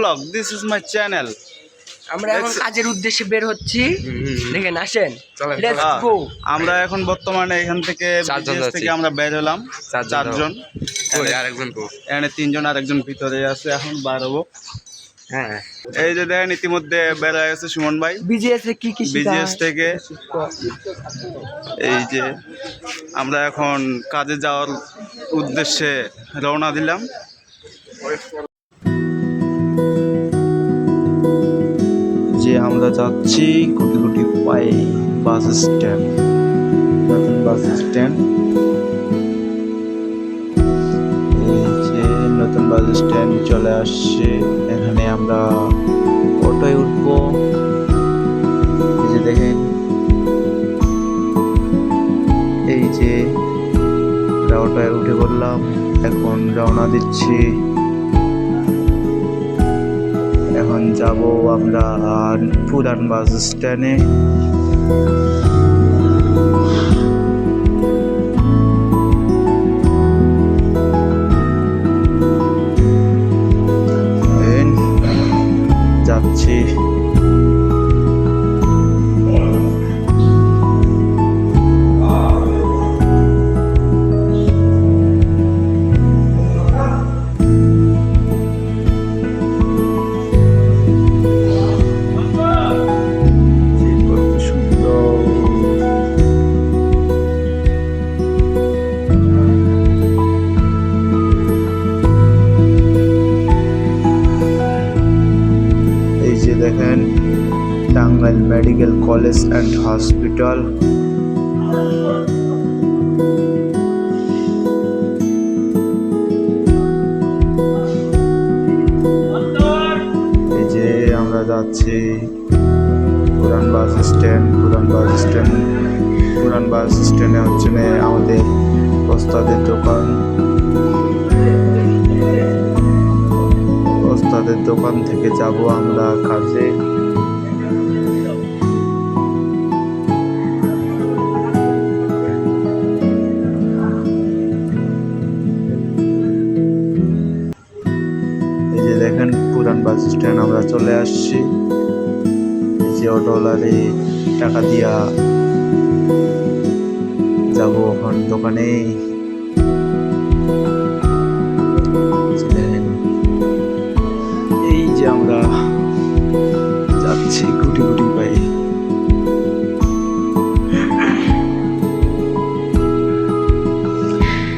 vlog. This is my channel. আমরা এখন কাজের উদ্দেশ্যে বের হচ্ছি। দেখেন আসেন, লেটস গো। আমরা এখন বর্তমানে এখান থেকে বিজিএস থেকে আমরা বের হলাম চারজন। এখানে তিনজন আর একজন ভিতরে আছে, এখন বার হবো। হ্যাঁ, এই যে দেখেন ইতিমধ্যে বের হয়ে গেছে সুমন ভাই বিজিএস এ কি কি বিজিএস থেকে। এই যে আমরা এখন কাজে যাওয়ার উদ্দেশ্যে রওনা দিলাম। যে আমরা যাচ্ছি কোটি কোটি পায়ে বাস স্ট্যান্ড, নতুন বাস স্ট্যান্ড। এই যে নতুন বাস স্ট্যান্ড চলে আসছে, এখানে আমরা অটোয় উঠবো। এই যে দেখেন, এই যে আমরা অটোয় উঠে পড়লাম, এখন রওনা দিচ্ছি। এখন যাব আমরা পুরান বাস স্ট্যান্ডে। যাচ্ছি দেখেন Tangail medical college and hospital. এই যে আমরা যাচ্ছি পুরান বাস স্ট্যান্ড। পুরান বাস স্ট্যান্ডে হচ্ছে আমাদের ওস্তাদের দোকান। ওস্তাদের দোকান থেকে যাব আমরা কাজে। এই যে দেখেন পুরান বাস স্ট্যান্ড আমরা চলে আসছি। এই যে অটোওয়ালারে টাকা দিয়া যাব এখন দোকানে। এই যে আমরা যাচ্ছি গুটি গুটি পায়ে।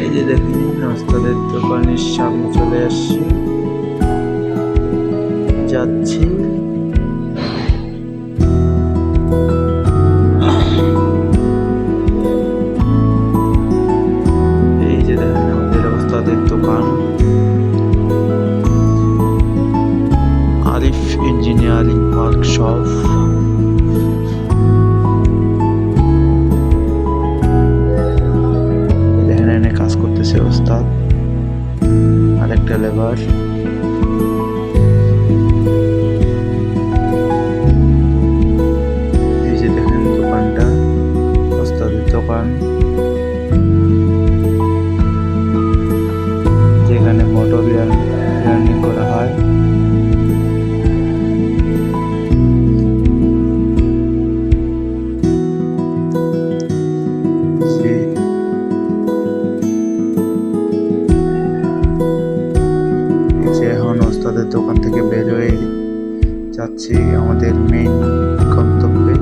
এই যে দেখেন ওস্তাদের দোকানের সামনে চলে আসছি, যাচ্ছি। এই যে দেখেন আমাদের ওস্তাদের দোকান, আরিফ ইঞ্জিনিয়ারিং ওয়ার্কশপ। এখানে কাজ করতেছে ওস্তাদ আর একটা লেবার। এই যে দেখেন দোকানটা ওস্তাদের দোকান, যেখানে মোটর লার্নিং করা হয়। এখন ওস্তাদের দোকান থেকে বের হয়ে যাচ্ছি আমাদের মেইন গন্তব্যে।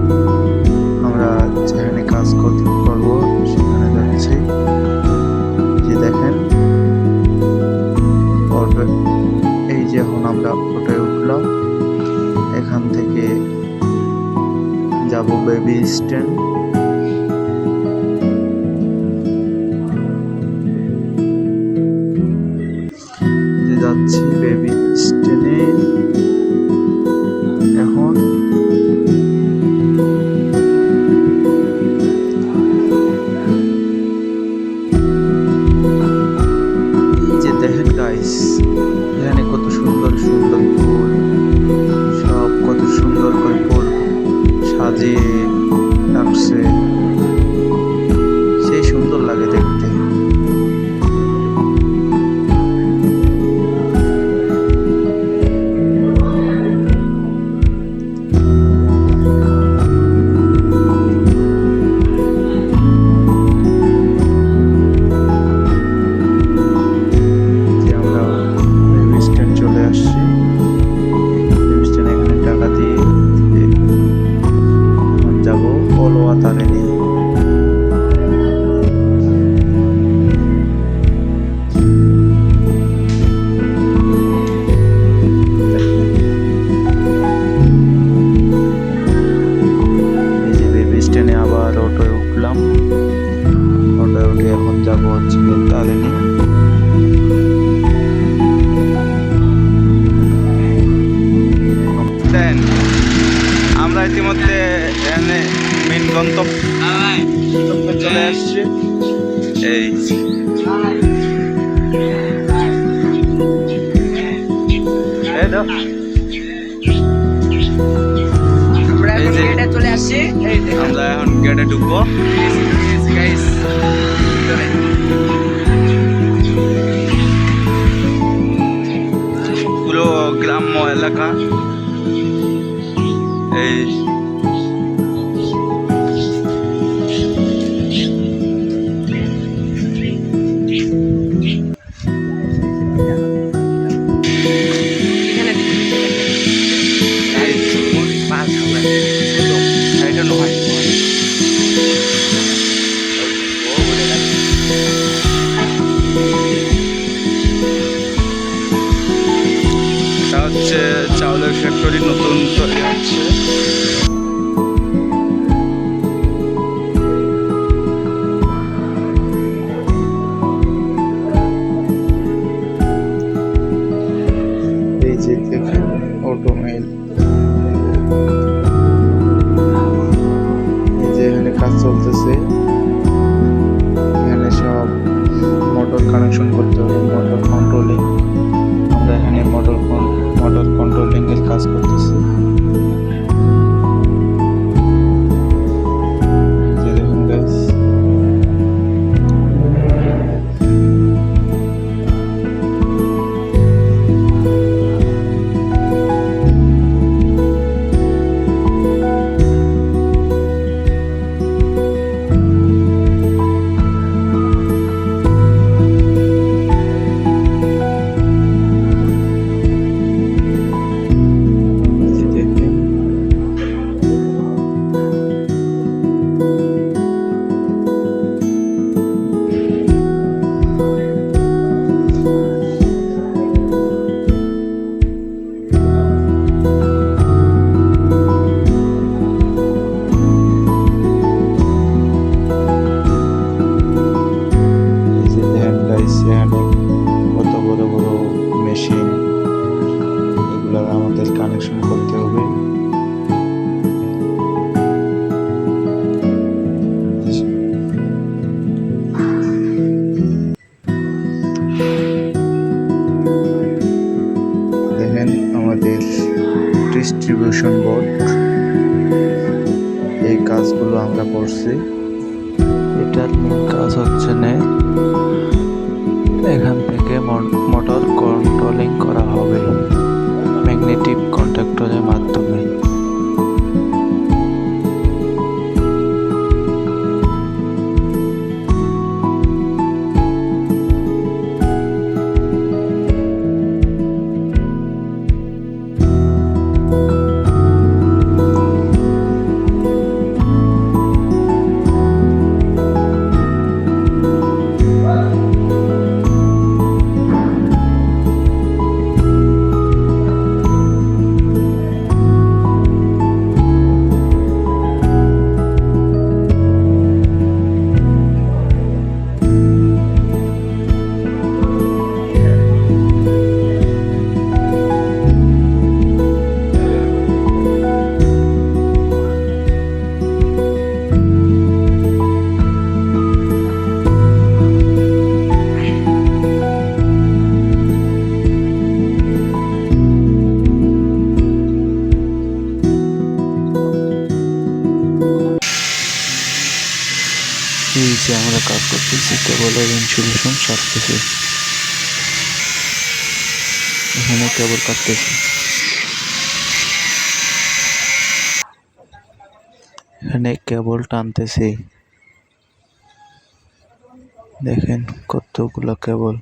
আমরা যেখানে কাজ করব সেখানে যাচ্ছি। যে দেখেন এই যে এখন আমরা অটোয় উঠলাম, এখান থেকে যাব বেবি স্ট্যান্ড। যাচ্ছি বেবি স্ট্যান্ডে এখন। এই যে দেখেন গাইস, এখানে কত সুন্দর সুন্দর ফুল, সব কত সুন্দর করে ফুল সাজিয়ে রাখছে, সেই সুন্দর লাগে দেখতে। উঠলাম, অটোয় উঠে এখন যাবো হচ্ছে তারিণী। আমরা ইতিমধ্যে এখানে মেন গন্তব্যে চলে আসছি। এই আমরা এই এখন যে- গেটে চলে আসছি। এই দেখুন আমরা এখন গেটে ঢুকবো। গাইস, ভিতরে পুরো গ্রাম্য এলাকা। এই এখানে পাঁচ হবে এটা নয়। এটা হচ্ছে চাউলের ফ্যাক্টরি নতুন তৈরি হচ্ছে। এই যে দেখেন অটোমেল, এই যে এখানে কাজ চলতেছে। এখানে সব মোটর কানেকশন করতে হবে, মোটর কন্ট্রোলিং। আমরা এখানে মোটর কন্ট্রোলিং এর কাজ করতেছি। যে দেখুন গাইস, এই যে দেখেন এই যে দেখেন গাইস, এখানে কত বড় বড় মেশিন, এগুলো আমাদের কানেকশন করতে হবে। দেখেন আমাদের ডিস্ট্রিবিউশন বোর্ড, এই কাজগুলো আমরা করছি। এটার মেন কাজ হচ্ছে না, এখান থেকে মোটর কন্ট্রোলিং করা হবে ম্যাগনেটিক কন্ট্যাক্টরের মাধ্যমে। এই যে আমরা কাজ করতেছি, কেবলের ইনসুলেশন সারতেছি, এখানে কেবল কাটতেছি। এখানে কেবল টানতেছি, দেখেন কতগুলো কেবল।